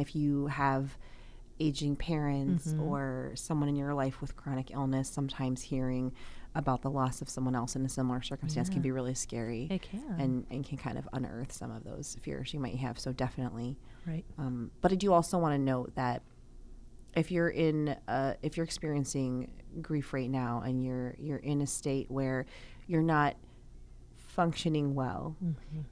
If you have aging parents or someone in your life with chronic illness, sometimes hearing about the loss of someone else in a similar circumstance can be really scary. It can. And can kind of unearth some of those fears you might have. So definitely. Right. But I do also want to note that if you're experiencing grief right now and you're in a state where you're not functioning well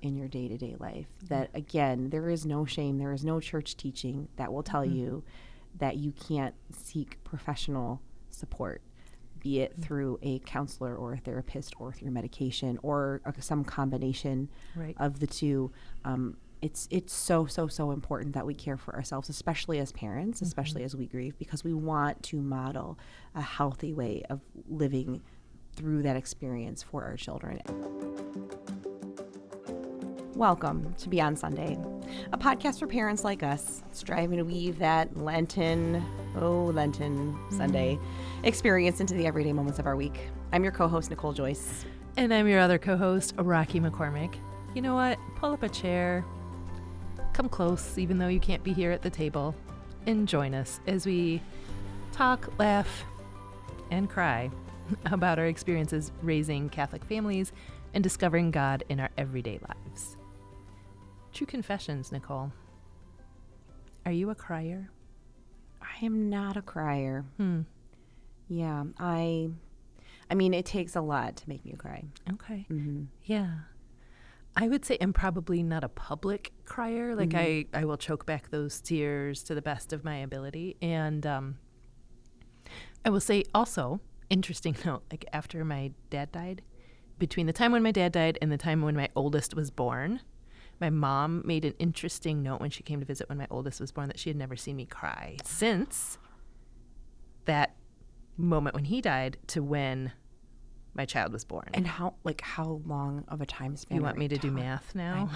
in your day-to-day life, that again, there is no shame, there is no church teaching that will tell you that you can't seek professional support, be it through a counselor or a therapist or through medication or some combination of the two. It's so important that we care for ourselves, especially as parents, especially as we grieve, because we want to model a healthy way of living through that experience for our children. Welcome to Beyond Sunday, a podcast for parents like us striving to weave that Lenten Sunday experience into the everyday moments of our week. I'm your co-host, Nicole Joyce. And I'm your other co-host, Rakhi McCormick. You know what? Pull up a chair, come close, even though you can't be here at the table, and join us as we talk, laugh, and cry about our experiences raising Catholic families and discovering God in our everyday lives. True confessions, Nicole. Are you a crier? I am not a crier. Yeah, I mean, it takes a lot to make me cry. Okay. Yeah. I would say I'm probably not a public crier. Like I will choke back those tears to the best of my ability. And I will say also, interesting note, like after my dad died, between the time when my dad died and the time when my oldest was born, my mom made an interesting note when she came to visit when my oldest was born that she had never seen me cry since that moment when he died to when my child was born. And how long of a time span? You want me to do math now?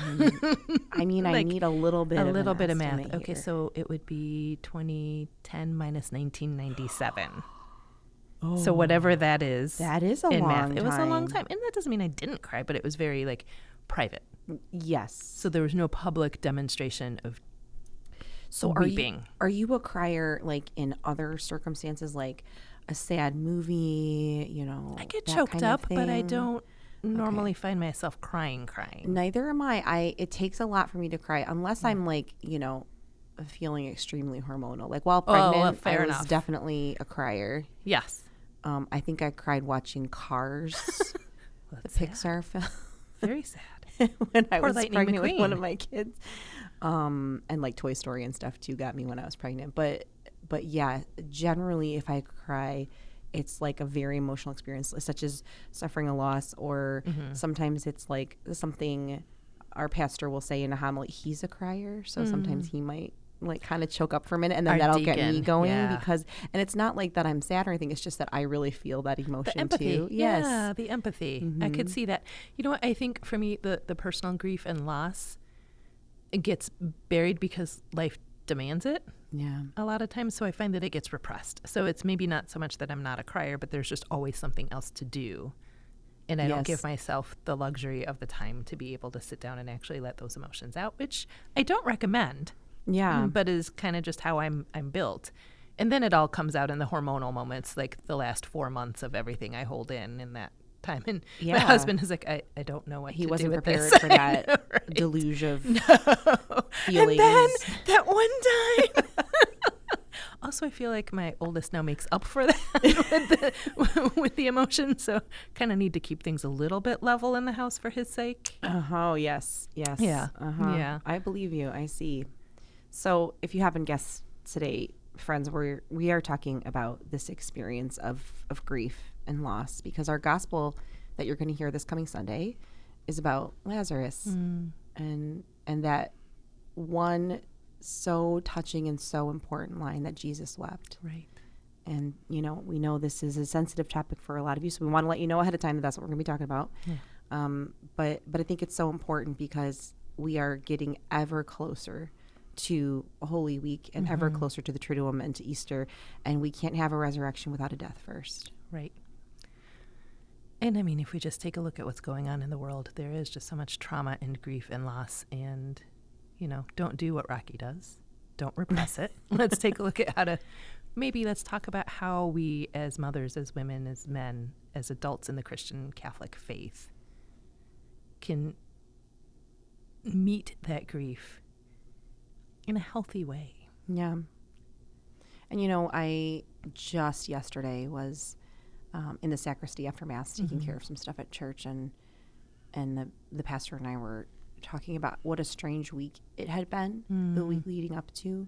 I mean, I need a little bit of math. Okay, so it would be 2010 minus 1997. So whatever that is. That is a long time. It was a long time. And that doesn't mean I didn't cry, but it was very private. Yes. So there was no public demonstration of weeping. Are you a crier in other circumstances, like a sad movie, I get choked up, but I don't normally find myself crying. Neither am I. It takes a lot for me to cry unless I'm feeling extremely hormonal. Like while pregnant, I was definitely a crier. Yes. I think I cried watching Cars, the Pixar film. Very sad. When I was Lightning pregnant McQueen. with one of my kids. And Toy Story and stuff too got me when I was pregnant. But yeah, generally if I cry, it's like a very emotional experience, such as suffering a loss, or sometimes it's like something our pastor will say in a homily. He's a crier, so sometimes he might kind of choke up for a minute, and then that'll get me going because, and it's not like that I'm sad or anything. It's just that I really feel that emotion the empathy. too. Yes. Yeah, the empathy. I could see that. You know what? I think for me, the personal grief and loss, it gets buried because life demands it. Yeah. A lot of times, so I find that it gets repressed. So it's maybe not so much that I'm not a crier, but there's just always something else to do. And I don't give myself the luxury of the time to be able to sit down and actually let those emotions out, which I don't recommend. Yeah. But is kind of just how I'm built. And then it all comes out in the hormonal moments, like the last 4 months of everything I hold in that time. And my husband is like, I don't know what he to wasn't do with prepared this. for that know, right? deluge of And feelings. then that one time. Also, I feel like my oldest now makes up for that with the emotion. So kind of need to keep things a little bit level in the house for his sake. Oh, yes. Yes. Yeah. Yeah. I believe you. I see. So if you haven't guessed today, friends, we are talking about this experience of grief and loss, because our gospel that you're going to hear this coming Sunday is about Lazarus and that one so touching and so important line that Jesus wept. Right. And, we know this is a sensitive topic for a lot of you, so we want to let you know ahead of time that that's what we're going to be talking about. Yeah. But I think it's so important because we are getting ever closer to Holy Week and ever closer to the Triduum and to Easter, and we can't have a resurrection without a death first. Right. And I mean, if we just take a look at what's going on in the world, there is just so much trauma and grief and loss, and don't do what Rakhi does. Don't repress it. Let's take a look at let's talk about how we as mothers, as women, as men, as adults in the Christian Catholic faith can meet that grief in a healthy way. Yeah. And, I just yesterday was in the sacristy after Mass taking care of some stuff at church, and the pastor and I were talking about what a strange week it had been, the week leading up to,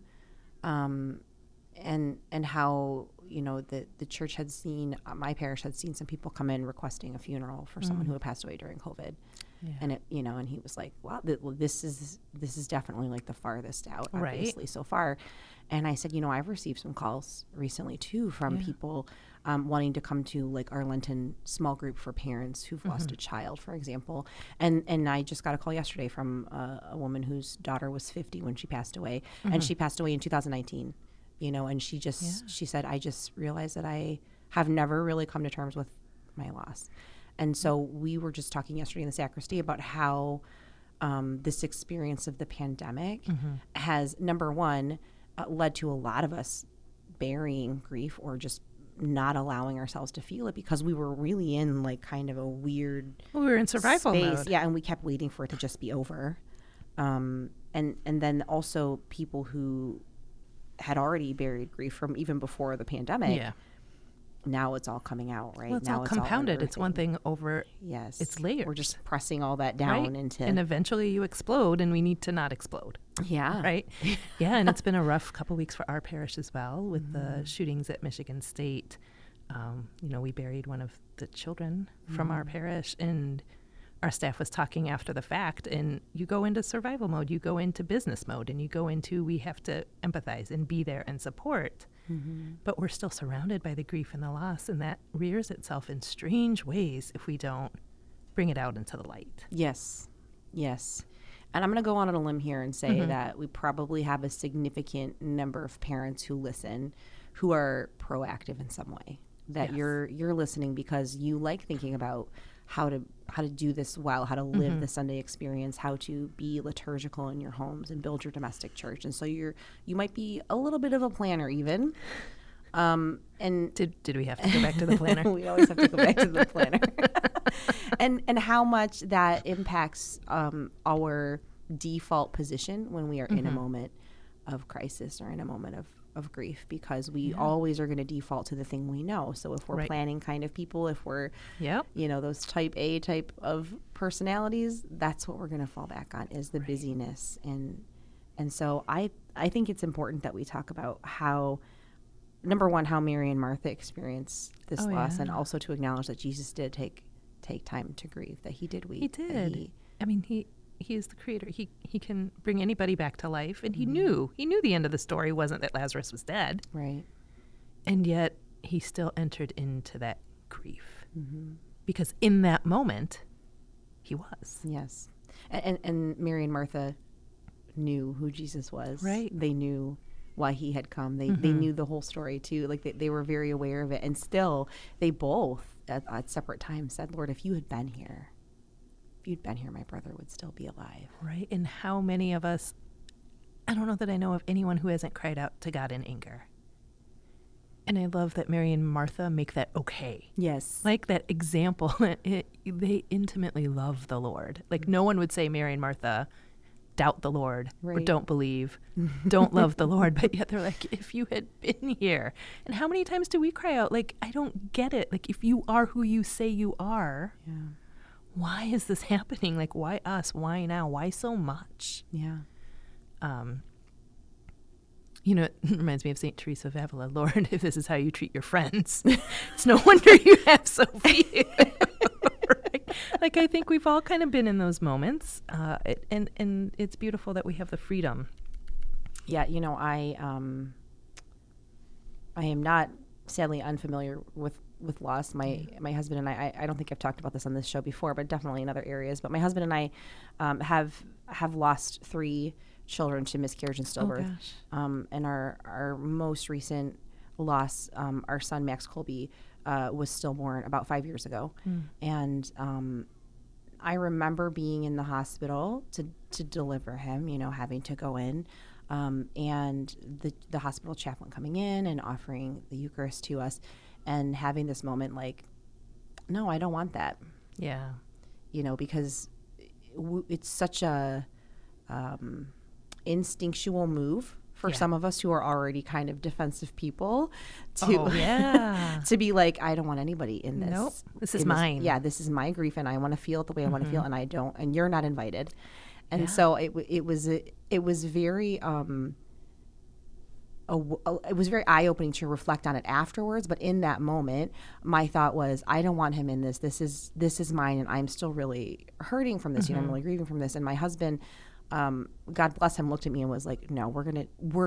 and how, the church had seen, my parish had seen some people come in requesting a funeral for someone who had passed away during COVID. Yeah. And it, and he was like, wow, this is definitely like the farthest out, obviously, so far. And I said, I've received some calls recently too from people wanting to come to like our Lenten small group for parents who've lost a child, for example. And I just got a call yesterday from a woman whose daughter was 50 when she passed away, and she passed away in 2019. And she said, I just realized that I have never really come to terms with my loss. And so we were just talking yesterday in the sacristy about how this experience of the pandemic has, number one, led to a lot of us burying grief or just not allowing ourselves to feel it, because we were really in like kind of a weird we were in survival space. mode. Yeah, and we kept waiting for it to just be over. And then also people who had already buried grief from even before the pandemic. Yeah. Now it's all coming out, right? Well, it's now all compounded. It's one thing over. Yes. It's layers. We're just pressing all that down into. And eventually you explode, and we need to not explode. Yeah. Right? Yeah, and it's been a rough couple weeks for our parish as well with the shootings at Michigan State. We buried one of the children from our parish, and our staff was talking after the fact, and you go into survival mode, you go into business mode, and you go into we have to empathize and be there and support. But we're still surrounded by the grief and the loss, and that rears itself in strange ways if we don't bring it out into the light. Yes. And I'm going to go on a limb here and say that we probably have a significant number of parents who listen who are proactive in some way, that you're listening because you like thinking about how to do this well, how to live the Sunday experience, how to be liturgical in your homes and build your domestic church. And so you might be a little bit of a planner even. And did we have to go back to the planner? We always have to go back to the planner. and how much that impacts our default position when we are in a moment of crisis or in a moment of grief, because we always are going to default to the thing we know. So if we're planning kind of people, if we're, those type A type of personalities, that's what we're going to fall back on, is the busyness. And so I think it's important that we talk about how, number one, how Mary and Martha experienced this loss, and also to acknowledge that Jesus did take time to grieve, that he did weep. He did. He is the creator. He can bring anybody back to life, and he knew the end of the story wasn't that Lazarus was dead. Right. And yet he still entered into that grief because in that moment he was. Yes. And Mary and Martha knew who Jesus was. Right. They knew why he had come. They knew the whole story too. Like they were very aware of it, and still they both at separate times said, Lord, if you had been here, my brother would still be alive. Right. And how many of us, I don't know that I know of anyone who hasn't cried out to God in anger. And I love that Mary and Martha make that okay. Yes. Like that example, they intimately love the Lord. Like no one would say Mary and Martha doubt the Lord or don't believe, don't love the Lord. But yet they're like, if you had been here. And how many times do we cry out? Like, I don't get it. Like if you are who you say you are. Yeah. Why is this happening? Like, why us? Why now? Why so much? Yeah. It reminds me of St. Teresa of Avila. Lord, if this is how you treat your friends, it's no wonder you have so few. Right? Like, I think we've all kind of been in those moments. And it's beautiful that we have the freedom. Yeah, I am not, sadly, unfamiliar with loss. My husband and I don't think I've talked about this on this show before, but definitely in other areas. But my husband and I have lost 3 children to miscarriage and stillbirth. And our most recent loss, our son Max Colby, was stillborn about 5 years ago. And I remember being in the hospital to deliver him, having to go in. and the hospital chaplain coming in and offering the Eucharist to us and having this moment like, no, I don't want that. Yeah. Because it's such a instinctual move for some of us who are already kind of defensive people to be like, I don't want anybody in this. Nope. This is mine. This is my grief, and I want to feel it the way I want to feel, and I don't, and you're not invited. And so it was very it was very eye-opening to reflect on it afterwards. But in that moment, my thought was, I don't want him in this. This is mine, and I'm still really hurting from this. I'm really grieving from this. And my husband, God bless him, looked at me and was like, no, we're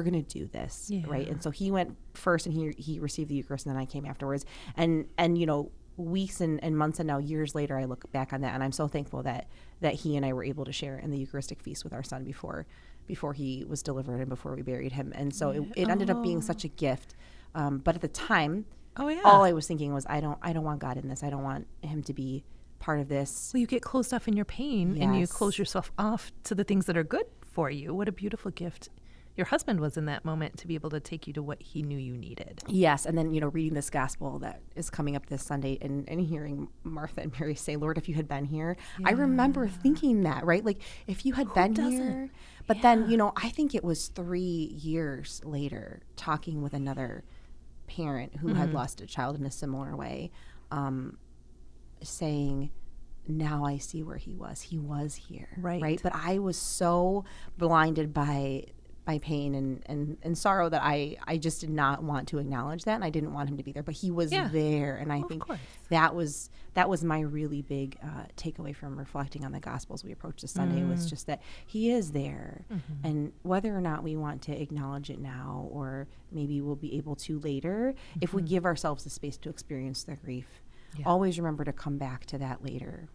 gonna do this, right? And so he went first, and he received the Eucharist, and then I came afterwards. And weeks and months and now years later, I look back on that, and I'm so thankful that he and I were able to share in the Eucharistic feast with our son before he was delivered and before we buried him. And so it ended up being such a gift. But at the time, all I was thinking was, I don't want God in this. I don't want him to be part of this. Well, you get closed off in your pain, and you close yourself off to the things that are good for you. What a beautiful gift your husband was in that moment, to be able to take you to what he knew you needed. Yes. And then, reading this gospel that is coming up this Sunday and hearing Martha and Mary say, Lord, if you had been here, I remember thinking that, right? Like, if you had been here. But then, I think it was 3 years later, talking with another parent who had lost a child in a similar way, saying, now I see where he was. He was here. Right. But I was so blinded by pain and sorrow that I just did not want to acknowledge that, and I didn't want him to be there, but he was there. And I think that was my really big takeaway from reflecting on the Gospels we approached this Sunday, was just that he is there. And whether or not we want to acknowledge it now, or maybe we'll be able to later, if we give ourselves the space to experience the grief, always remember to come back to that later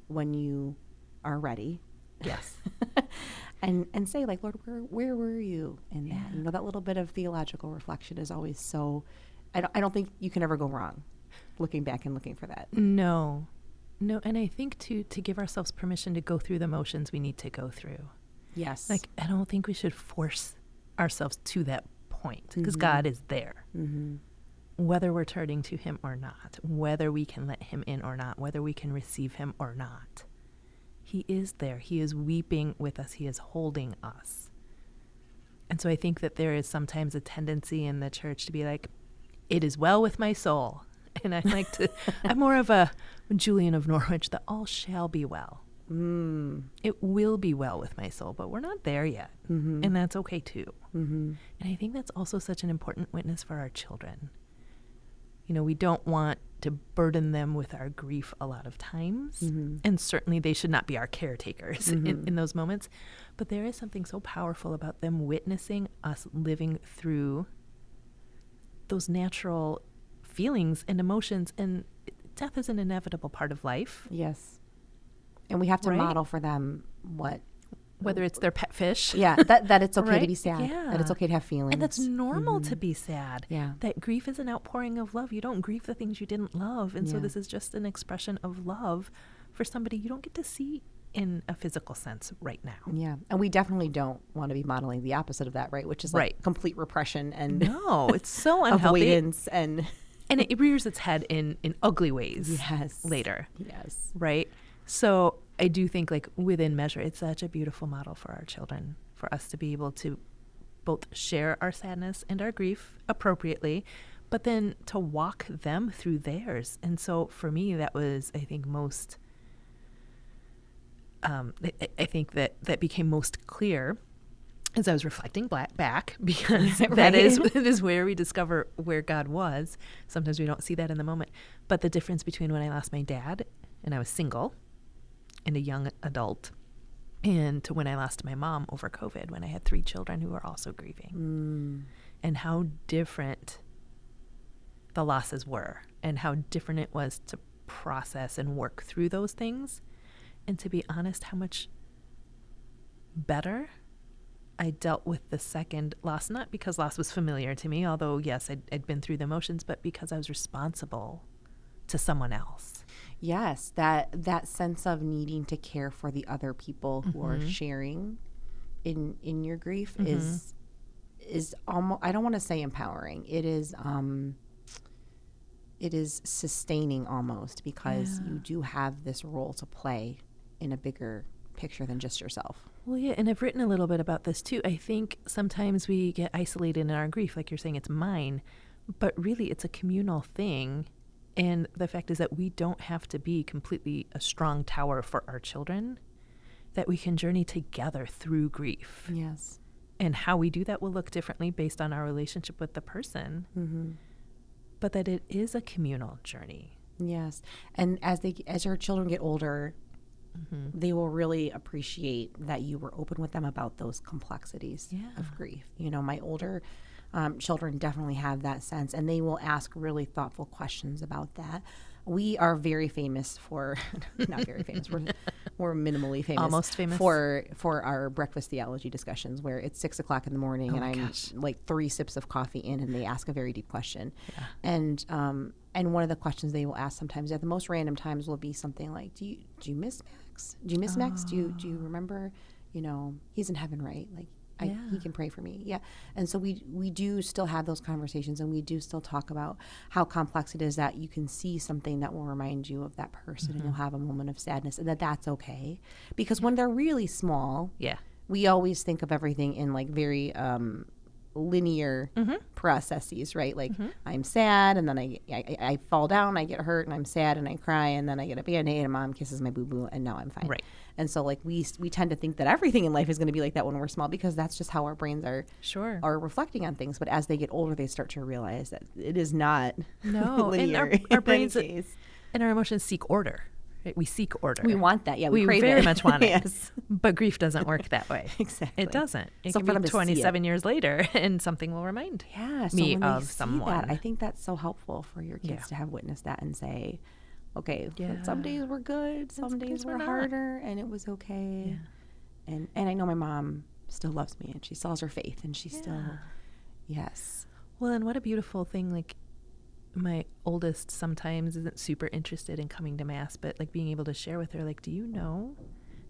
when you are ready. Yes. And say, like, Lord, where were you in that? That little bit of theological reflection is always so, I don't think you can ever go wrong looking back and looking for that. No. And I think to give ourselves permission to go through the motions we need to go through. Yes. Like, I don't think we should force ourselves to that point, because God is there. Whether we're turning to him or not, whether we can let him in or not, whether we can receive him or not. He is there. He is weeping with us. He is holding us. And so I think that there is sometimes a tendency in the church to be like, it is well with my soul. And I like to, I'm more of a Julian of Norwich, that all shall be well. It will be well with my soul, but we're not there yet. And that's okay too. And I think that's also such an important witness for our children. We don't want to burden them with our grief a lot of times. And certainly they should not be our caretakers in those moments. But there is something so powerful about them witnessing us living through those natural feelings and emotions. And death is an inevitable part of life. Yes. And we have to model for them whether it's their pet fish. That it's okay to be sad. That it's okay to have feelings. And that's normal to be sad. Yeah. That grief is an outpouring of love. You don't grieve the things you didn't love. And so this is just an expression of love for somebody you don't get to see in a physical sense right now. Yeah. And we definitely don't want to be modeling the opposite of that, right? Which is like complete repression and no, it's so unhealthy. Avoidance and it rears its head in ugly ways later. Yes. Right? So I do think, like, within measure, it's such a beautiful model for our children, for us to be able to both share our sadness and our grief appropriately, but then to walk them through theirs. And so for me, that was, I think, most, I think that became most clear as I was reflecting back, because that is where we discover where God was. Sometimes we don't see that in the moment. But the difference between when I lost my dad and I was single and a young adult, and to when I lost my mom over COVID, when I had 3 children who were also grieving, and how different the losses were, and how different it was to process and work through those things. And to be honest, how much better I dealt with the second loss, not because loss was familiar to me, although yes, I'd been through the motions, but because I was responsible to someone else. Yes, that sense of needing to care for the other people who are sharing in your grief is is almost, I don't want to say empowering. It is sustaining almost, because you do have this role to play in a bigger picture than just yourself. Well, yeah, and I've written a little bit about this too. I think sometimes we get isolated in our grief, like you're saying, it's mine, but really it's a communal thing. And the fact is that we don't have to be completely a strong tower for our children, that we can journey together through grief. Yes. And how we do that will look differently based on our relationship with the person, but that it is a communal journey. Yes. And as your children get older, they will really appreciate that you were open with them about those complexities of grief. You know, my older children definitely have that sense, and they will ask really thoughtful questions about that. We are very famous for, not very famous, we're minimally famous. Almost famous. For our breakfast theology discussions, where it's 6 o'clock in the morning and I'm like 3 sips of coffee in, and they ask a very deep question. And one of the questions they will ask sometimes at the most random times will be something like, do you miss Max? Do you miss Max? Do you remember, you know, he's in heaven, right? Like, he can pray for me. Yeah. And so we do still have those conversations, and we do still talk about how complex it is that you can see something that will remind you of that person, and you'll have a moment of sadness, and that's okay. Because when they're really small, we always think of everything in like very linear processes, right? Like I'm sad, and then I fall down, I get hurt, and I'm sad, and I cry, and then I get a Band-Aid, and mom kisses my boo-boo, and now I'm fine. Right. And so like we tend to think that everything in life is going to be like that when we're small, because that's just how our brains are reflecting on things. But as they get older, they start to realize that it is not linear. And our brains and our emotions seek order. Right? We seek order. We want that. Yeah, we crave very it. much want it. Yes. But grief doesn't work that way. Exactly. It doesn't. It so can for be them to 27 years later, and something will remind me when of they see someone. That, I think that's so helpful for your kids to have witnessed that and say, okay, some days were good, some days were harder, and it was okay. Yeah. And I know my mom still loves me, and she still has her faith, and she still, Well, and what a beautiful thing, like my oldest sometimes isn't super interested in coming to Mass, but like being able to share with her, like, do you know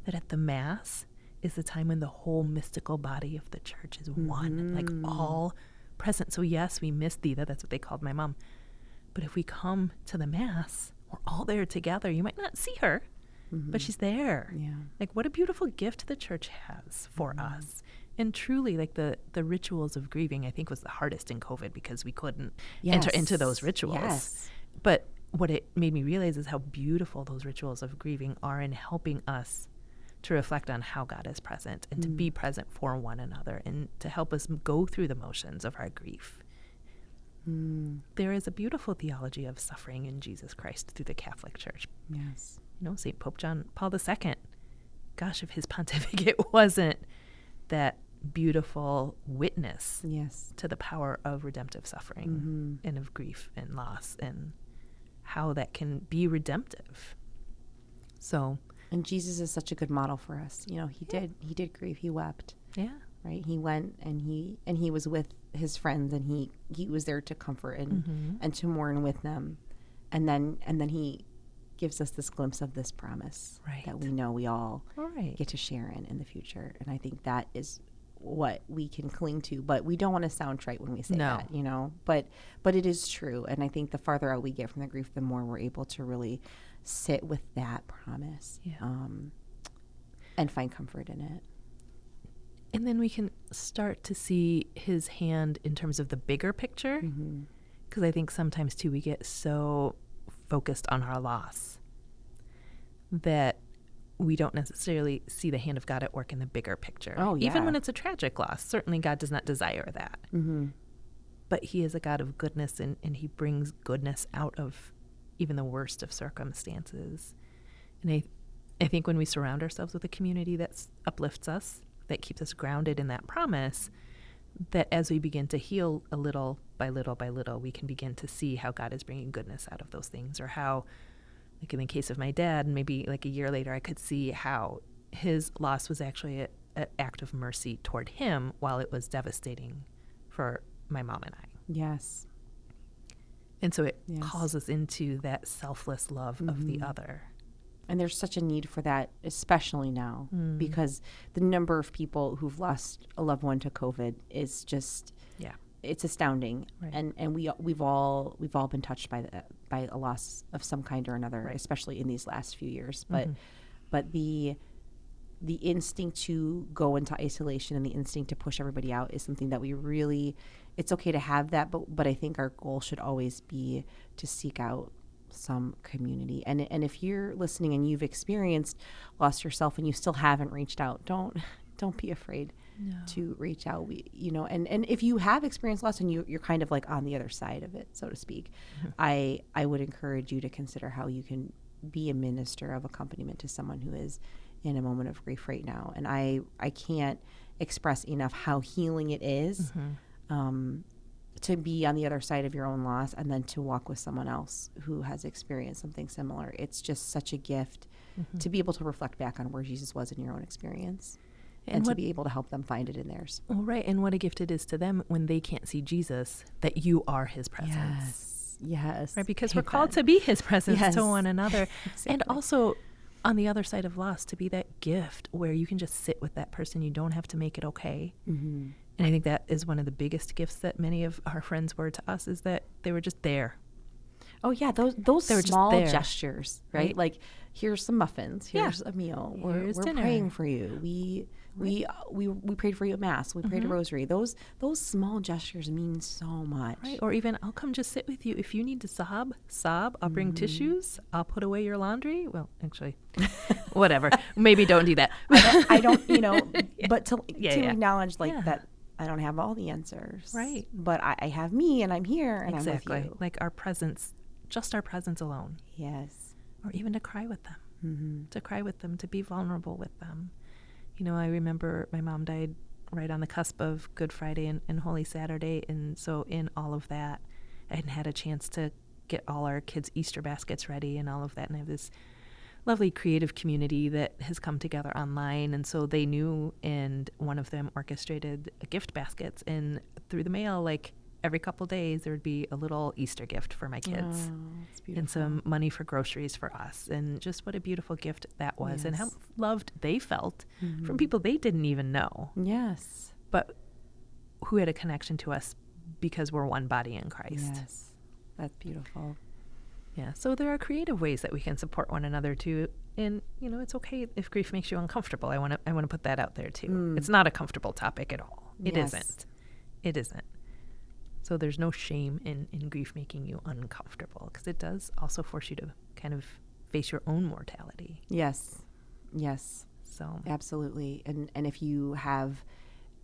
that at the Mass is the time when the whole mystical body of the church is one, like all present. So yes, we miss Theta, that's what they called my mom. But if we come to the Mass, we're all there together. You might not see her, but she's there. Yeah. Like, what a beautiful gift the church has for us. And truly, like the rituals of grieving, I think, was the hardest in COVID, because we couldn't enter into those rituals. Yes. But what it made me realize is how beautiful those rituals of grieving are in helping us to reflect on how God is present, and to be present for one another, and to help us go through the motions of our grief. There is a beautiful theology of suffering in Jesus Christ through the Catholic Church. Yes. You know, St. Pope John Paul II, gosh, if his pontificate wasn't that beautiful witness to the power of redemptive suffering and of grief and loss, and how that can be redemptive. So, and Jesus is such a good model for us. You know, he did grieve. He wept. Yeah. Right. He went and he was with his friends, and he was there to comfort and to mourn with them. And then he gives us this glimpse of this promise that we know we all get to share in the future. And I think that is what we can cling to, but we don't want to sound trite when we say that, you know, but it is true. And I think the farther out we get from the grief, the more we're able to really sit with that promise and find comfort in it. And then we can start to see his hand in terms of the bigger picture, because I think sometimes too we get so focused on our loss that we don't necessarily see the hand of God at work in the bigger picture. Oh, yeah. Even when it's a tragic loss, certainly God does not desire that. But he is a God of goodness, and he brings goodness out of even the worst of circumstances. And I think when we surround ourselves with a community that uplifts us, that keeps us grounded in that promise, that as we begin to heal a little by little by little, we can begin to see how God is bringing goodness out of those things, or how, like in the case of my dad, maybe like a year later, I could see how his loss was actually an act of mercy toward him, while it was devastating for my mom and I. Yes. And so it calls us into that selfless love of the other. And there's such a need for that, especially now, because the number of people who've lost a loved one to COVID is just, it's astounding. Right. And we've all been touched by a loss of some kind or another, especially in these last few years. But the instinct to go into isolation and the instinct to push everybody out is something that we really, it's okay to have that, but I think our goal should always be to seek out some community. And if you're listening and you've experienced loss yourself and you still haven't reached out, don't be afraid to reach out. And if you have experienced loss and you're kind of like on the other side of it, so to speak, I would encourage you to consider how you can be a minister of accompaniment to someone who is in a moment of grief right now. And I can't express enough how healing it is to be on the other side of your own loss and then to walk with someone else who has experienced something similar. It's just such a gift to be able to reflect back on where Jesus was in your own experience and to be able to help them find it in theirs. Well, right. And what a gift it is to them when they can't see Jesus, that you are his presence. Yes. Right. Because we're called to be his presence to one another. Exactly. And also on the other side of loss, to be that gift where you can just sit with that person. You don't have to make it okay. And I think that is one of the biggest gifts that many of our friends were to us, is that they were just there. Oh yeah, those small gestures, right? Like, here's some muffins, here's a meal, we're praying for you. We prayed for you at Mass. We prayed a rosary. Those small gestures mean so much. Right. Or even, I'll come just sit with you. If you need to sob. I'll bring tissues. I'll put away your laundry. Well, actually, whatever. Maybe don't do that. I don't, but to acknowledge that I don't have all the answers. Right. But I have me, and I'm here, and I'm with you. Like our presence, just our presence alone. Yes. Or even to cry with them. To cry with them, to be vulnerable with them. I remember my mom died right on the cusp of Good Friday and Holy Saturday. And so in all of that, I hadn't had a chance to get all our kids' Easter baskets ready and all of that. And I have this lovely creative community that has come together online. And so they knew, and one of them orchestrated gift baskets. And through the mail, like every couple days, there would be a little Easter gift for my kids. Oh, that's beautiful. And some money for groceries for us. And just what a beautiful gift that was. And how loved they felt from people they didn't even know. Yes. But who had a connection to us because we're one body in Christ. Yes. That's beautiful. Yeah. So there are creative ways that we can support one another too. And, it's okay if grief makes you uncomfortable. I want to put that out there too. It's not a comfortable topic at all. It isn't. It isn't. So there's no shame in grief making you uncomfortable, because it does also force you to kind of face your own mortality. Yes. So absolutely. And if you have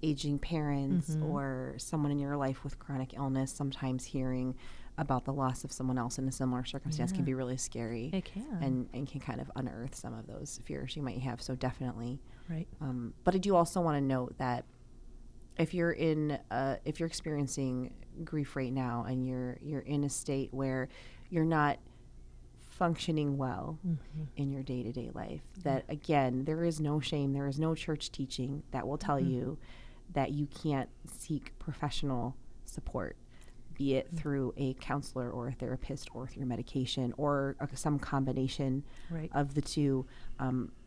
aging parents or someone in your life with chronic illness, sometimes hearing about the loss of someone else in a similar circumstance can be really scary. It can. And can kind of unearth some of those fears you might have. So definitely. Right. But I do also want to note that if you're experiencing grief right now and you're in a state where you're not functioning well in your day-to-day life, that again, there is no shame, there is no church teaching that will tell you that you can't seek professional support, be it through a counselor or a therapist or through medication or some combination of the two.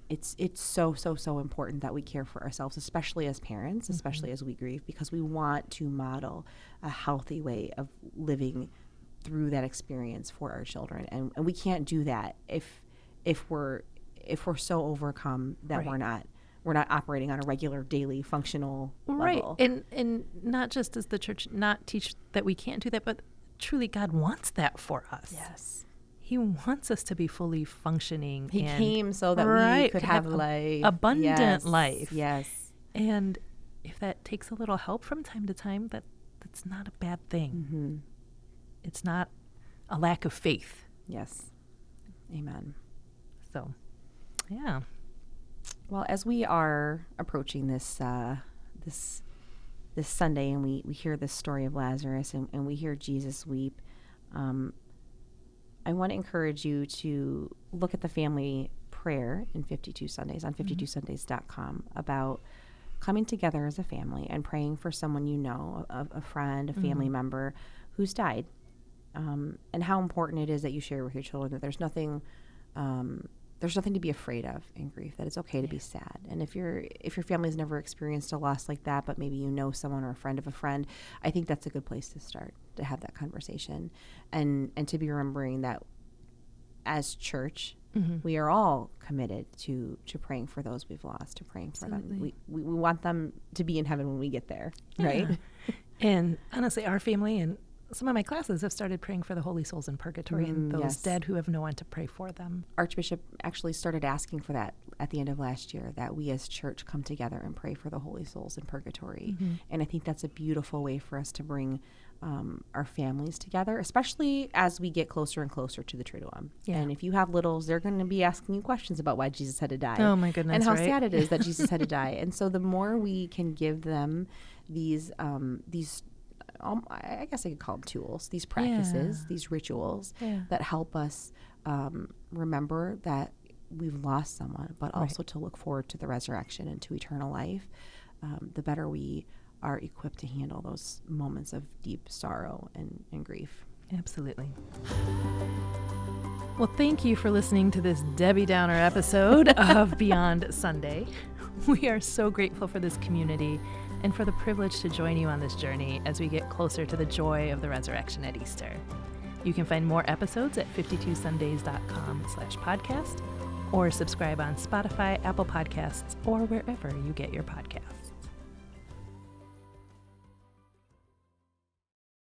It's so important that we care for ourselves, especially as parents, especially as we grieve, because we want to model a healthy way of living through that experience for our children. And we can't do that if we're so overcome that we're not operating on a regular daily functional level. And not just does the church not teach that we can't do that, but truly God wants that for us. Yes. He wants us to be fully functioning. He came so that we could have life. Abundant life. Yes. And if that takes a little help from time to time, that's not a bad thing. It's not a lack of faith. Yes. Amen. So, yeah. Well, as we are approaching this Sunday, and we hear this story of Lazarus, and we hear Jesus weep, I want to encourage you to look at the family prayer in 52 Sundays on 52sundays.com about coming together as a family and praying for someone a friend, a family member who's died, and how important it is that you share with your children that there's there's nothing to be afraid of in grief, that it's okay to be sad. And if your family's never experienced a loss like that, but maybe you know someone or a friend of a friend, I think that's a good place to start, to have that conversation, and to be remembering that as church, we are all committed to praying for those we've lost, to praying for them. We want them to be in heaven when we get there, right? And honestly, our family and some of my classes have started praying for the holy souls in purgatory and those dead who have no one to pray for them. Archbishop actually started asking for that at the end of last year, that we as church come together and pray for the holy souls in purgatory. And I think that's a beautiful way for us to bring our families together, especially as we get closer and closer to the Triduum. And if you have littles, they're going to be asking you questions about why Jesus had to die. Oh my goodness, and how sad it is that Jesus had to die. And so the more we can give them these I guess I could call them tools, these practices, these rituals that help us remember that we've lost someone, but also to look forward to the resurrection and to eternal life, the better we are equipped to handle those moments of deep sorrow and grief. Absolutely. Well, thank you for listening to this Debbie Downer episode of Beyond Sunday. We are so grateful for this community and for the privilege to join you on this journey as we get closer to the joy of the resurrection at Easter. You can find more episodes at 52sundays.com/podcast, or subscribe on Spotify, Apple Podcasts, or wherever you get your podcasts.